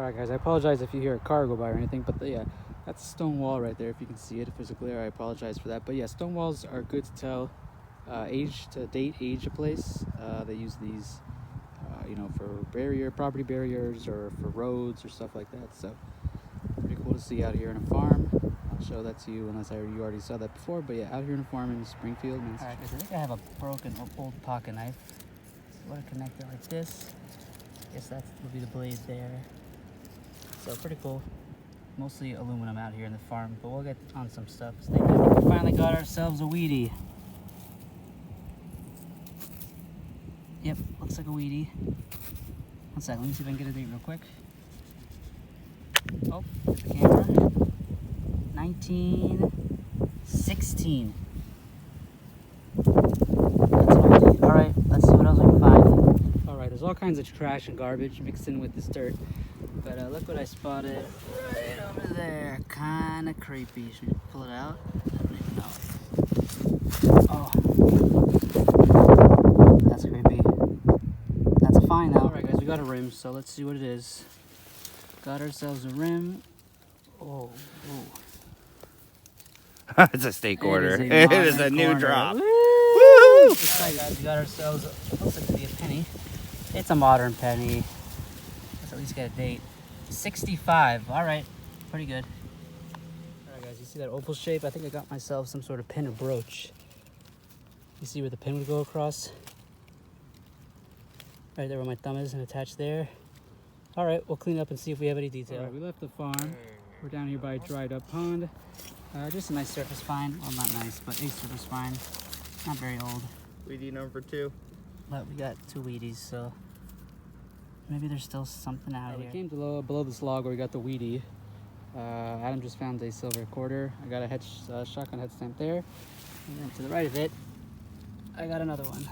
Alright guys, I apologize if you hear a car go by or anything, but yeah, that's a stone wall right there. If you can see it, if there's a glare, I apologize for that. But yeah, stone walls are good to tell age a place. They use these, for property barriers, or for roads or stuff like that. So pretty cool to see out here in a farm. I'll show that to you unless you already saw that before. But yeah, out here in a farm in Springfield. Alright guys, I think I have a broken old pocket knife. So I'm gonna connect it like this. Guess that will be the blade there. So pretty cool. Mostly aluminum out here in the farm, but we'll get on some stuff. Stay tuned. We finally got ourselves a weedie. Yep, looks like a weedie. One sec, let me see if I can get a date real quick. Oh, there's the camera. 1916. Alright, let's see what else we can find. Alright, there's all kinds of trash and garbage mixed in with this dirt. But look what I spotted right over there. Kinda creepy. Should we pull it out? I don't even know. Oh. That's creepy. That's a fine though. Alright guys, we got a rim, so let's see what it is. Got ourselves a rim. Oh. It's a steak order. It is a new drop. Woo! Alright guys, we got ourselves, it looks like to be a penny. It's a modern penny. Let's at least get a date. 65. Alright, pretty good. Alright guys, you see that oval shape? I think I got myself some sort of pin or brooch. You see where the pin would go across? Right there where my thumb is and attached there. Alright, we'll clean up and see if we have any detail. Alright, we left the farm. We're down here by a dried up pond. Just a nice surface find. Well, not nice, but a surface find. Not very old. Weedie number 2. But we got 2 Wheaties, so maybe there's still something out We here. came below this log where we got the weedie. Adam just found a silver quarter. I got a shotgun head stamp there. And then to the right of it, I got another one.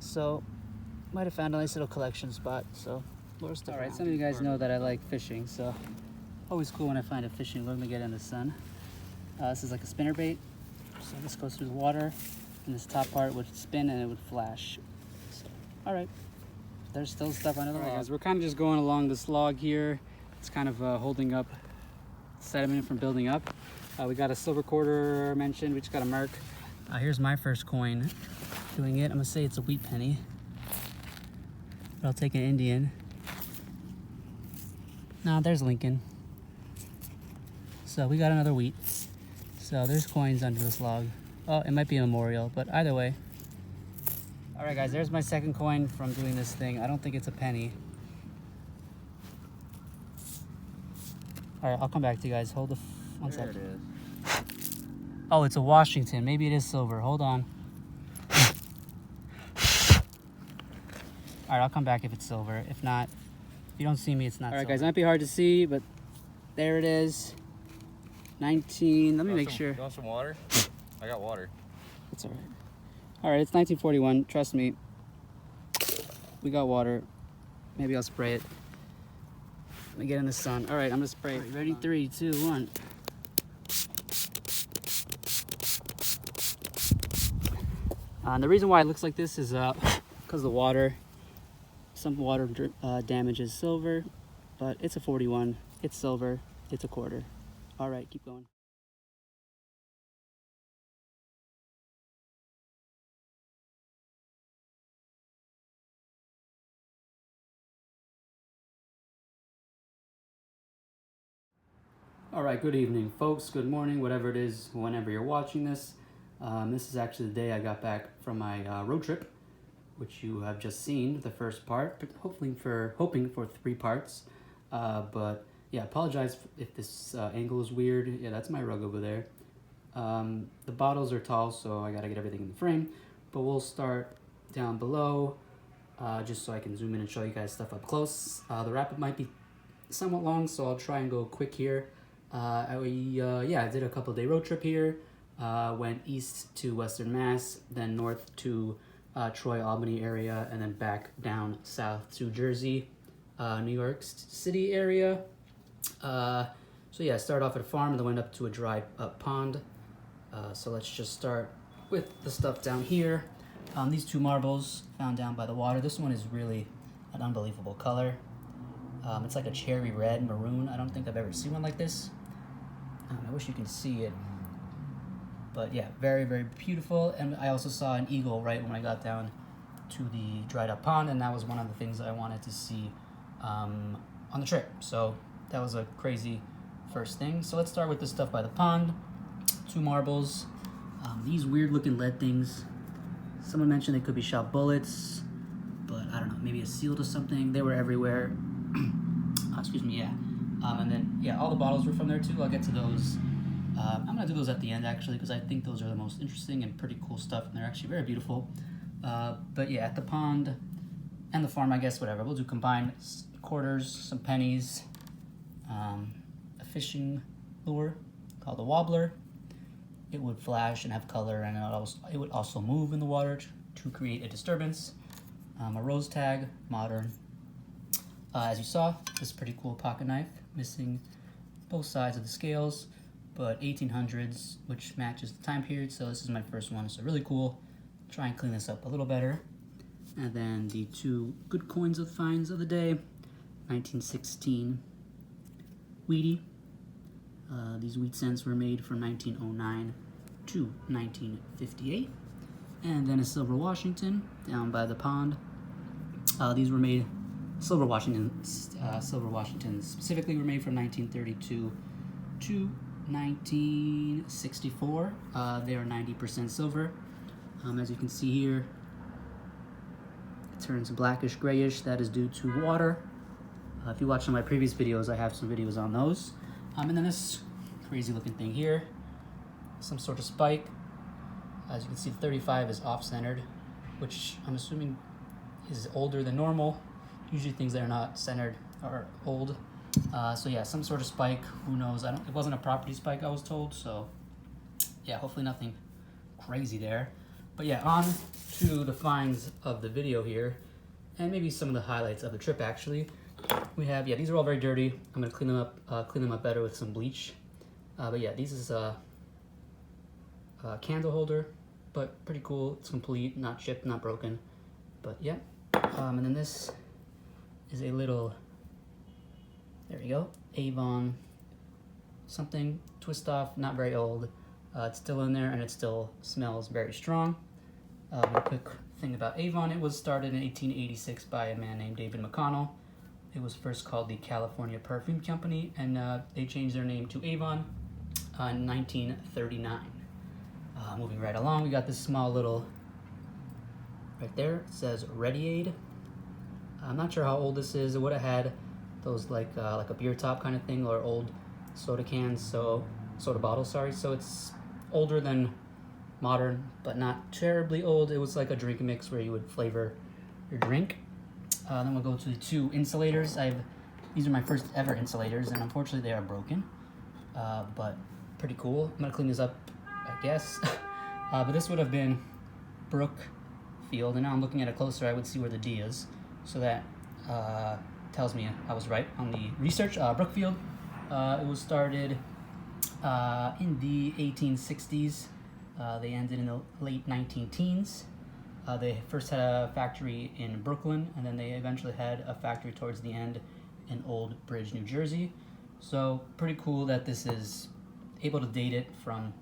So, might have found a nice little collection spot, so we'll stick Alright, around. some of you guys know that I like fishing, so always cool when I find a fishing lure to get in the sun. This is like a spinner bait. So this goes through the water, and this top part would spin and it would flash. So, alright, there's still stuff under the log. Guys, we're kind of just going along this log here. It's kind of holding up sediment from building up. We got a silver quarter mentioned. We just got a mark. Here's my first coin doing it. I'm gonna say it's a wheat penny, but I'll take an Indian. Nah, there's Lincoln. So we got another wheat. So there's coins under this log. Oh, it might be a memorial, but either way. All right, guys, there's my second coin from doing this thing. I don't think it's a penny. All right, I'll come back to you guys. Hold one There second. it is. Oh, it's a Washington. Maybe it is silver. Hold on. All right, I'll come back if it's silver. If not, if you don't see me, it's not Alright silver. guys, might be hard to see, but there it is. 19, let me make sure. You want some water? I got water. It's alright. Alright, it's 1941, trust me. We got water. Maybe I'll spray it. Let me get in the sun. Alright, I'm gonna spray it. Ready? 3, 2, 1. And the reason why it looks like this is because the water. Some water damages silver, but it's a 41. It's silver. It's a quarter. Alright, keep going. Alright, good evening folks, good morning, whatever it is, whenever you're watching this. This is actually the day I got back from my road trip, which you have just seen, the first part, but hoping for 3 parts. But yeah, apologize if this angle is weird. Yeah, that's my rug over there. The bottles are tall, so I gotta get everything in the frame. But we'll start down below, just so I can zoom in and show you guys stuff up close. The wrap-up might be somewhat long, so I'll try and go quick here. I did a couple day road trip here. Went east to Western Mass, then north to Troy, Albany area, and then back down south to Jersey, New York City area. So yeah, started off at a farm and then went up to a dry up pond. So let's just start with the stuff down here. These 2 marbles found down by the water. This one is really an unbelievable color. It's like a cherry red maroon. I don't think I've ever seen one like this. I wish you can see it. But yeah, very, very beautiful. And I also saw an eagle right when I got down to the dried up pond, and that was one of the things that I wanted to see on the trip. So that was a crazy first thing. So let's start with the stuff by the pond. 2 marbles. These weird looking lead things. Someone mentioned they could be shot bullets, but I don't know, maybe a seal to something. They were everywhere. Excuse me, yeah. And then, yeah, all the bottles were from there too. I'll get to those. I'm going to do those at the end actually, because I think those are the most interesting and pretty cool stuff, and they're actually very beautiful. But yeah, at the pond and the farm, I guess, whatever. We'll do combined quarters, some pennies, a fishing lure called a wobbler. It would flash and have color, and it would also move in the water to create a disturbance. A rose tag, modern. As you saw, this pretty cool pocket knife, missing both sides of the scales, but 1800s, which matches the time period, so this is my first one, so really cool. Try and clean this up a little better. And then the 2 good coins of finds of the day, 1916 Wheatie. These wheat cents were made from 1909 to 1958. And then a silver Washington down by the pond. These were made, silver Washingtons specifically were made from 1932 to 1964. They are 90% silver. As you can see here, it turns blackish grayish. That is due to water. If you watch some of my previous videos, I have some videos on those. And then this crazy looking thing here, some sort of spike. As you can see, the 35 is off-centered, which I'm assuming is older than normal. Usually things that are not centered are old. So yeah, some sort of spike, who knows? It wasn't a property spike, I was told, so yeah, hopefully nothing crazy there. But yeah, on to the finds of the video here, and maybe some of the highlights of the trip actually. We have, yeah, these are all very dirty. I'm gonna clean them up better with some bleach. But yeah, this is a candle holder, but pretty cool. It's complete, not chipped, not broken. But yeah, and then this is a little, there we go, Avon something, twist off, not very old. It's still in there and it still smells very strong. A quick thing about Avon, it was started in 1886 by a man named David McConnell. It was first called the California Perfume Company, and they changed their name to Avon in 1939. Moving right along, we got this small little, right there, it says Ready-Aid. I'm not sure how old this is. It would have had those like a beer top kind of thing, or old soda cans, so soda bottles, sorry. So it's older than modern, but not terribly old. It was like a drink mix where you would flavor your drink. Then we'll go to the 2 insulators. These are my first ever insulators, and unfortunately they are broken, but pretty cool. I'm gonna clean this up, I guess. But this would have been Brookfield, and now I'm looking at it closer, I would see where the D is, so that tells me I was right on the research. Brookfield, it was started in the 1860s. They ended in the late 19-teens. They first had a factory in Brooklyn, and then they eventually had a factory towards the end in Old Bridge, New Jersey. So pretty cool that this is able to date it from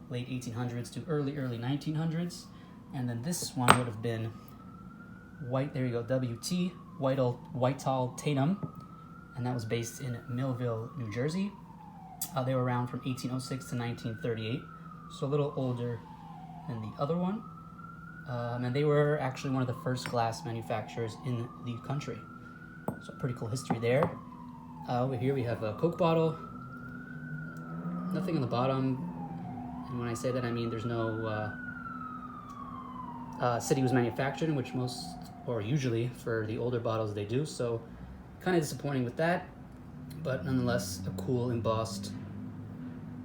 late 1800s to early 1900s. And then this one would have been there you go, WT, Whitall Tatum, and that was based in Millville, New Jersey. They were around from 1806 to 1938, so a little older than the other one. And they were actually one of the first glass manufacturers in the country. So pretty cool history there. Over here we have a Coke bottle. Nothing on the bottom. And when I say that, I mean there's no city was manufactured in, which most, or usually for the older bottles they do. So kind of disappointing with that. But nonetheless, a cool embossed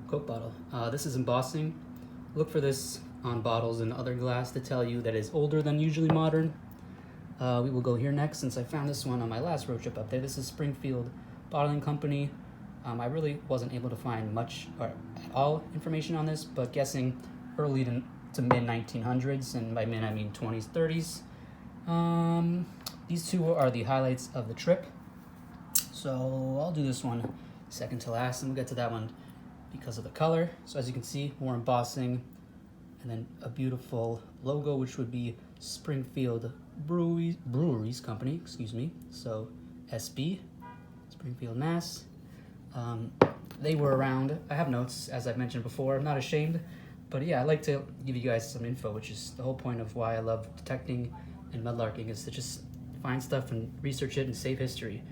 Coke bottle. This is embossing. Look for this on bottles and other glass to tell you that it's older than usually modern. We will go here next, since I found this one on my last road trip up there. This is Springfield Bottling Company. I really wasn't able to find much or at all information on this, but guessing early to mid 1900s, and by mid I mean 20s, 30s. These 2 are the highlights of the trip. So I'll do this one second to last, and we'll get to that one because of the color. So as you can see, more embossing, and then a beautiful logo, which would be Springfield Breweries Company, excuse me. So SB, Springfield, Mass. They were around. I have notes, as I've mentioned before. I'm not ashamed, but yeah, I like to give you guys some info, which is the whole point of why I love detecting and mudlarking, is to just find stuff and research it and save history.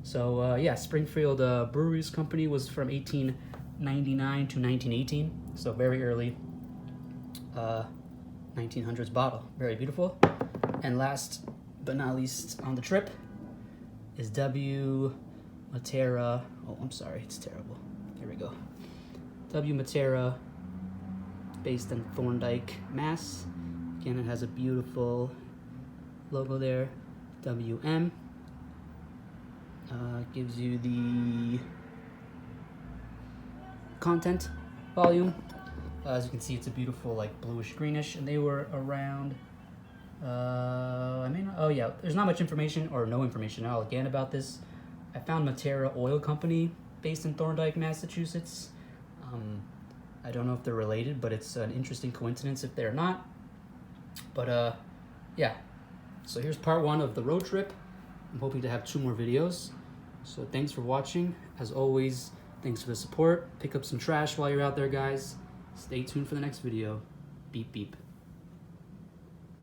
So yeah, Springfield Breweries Company was from 1899 to 1918, so very early 1900s bottle. Very beautiful. And last but not least on the trip is W. Matera. Oh, I'm sorry, it's terrible. Here we go. W. Matera, based in Thorndike, Mass. Again, it has a beautiful logo there. WM. Gives you the content volume. As you can see, it's a beautiful, like, bluish greenish, and they were around. Oh yeah, there's not much information, or no information at all again about this. I found Matera Oil Company based in Thorndike, Massachusetts. I don't know if they're related, but it's an interesting coincidence if they're not. But yeah, so here's part 1 of the road trip. I'm hoping to have 2 more videos. So thanks for watching. As always, thanks for the support. Pick up some trash while you're out there, guys. Stay tuned for the next video. Beep, beep.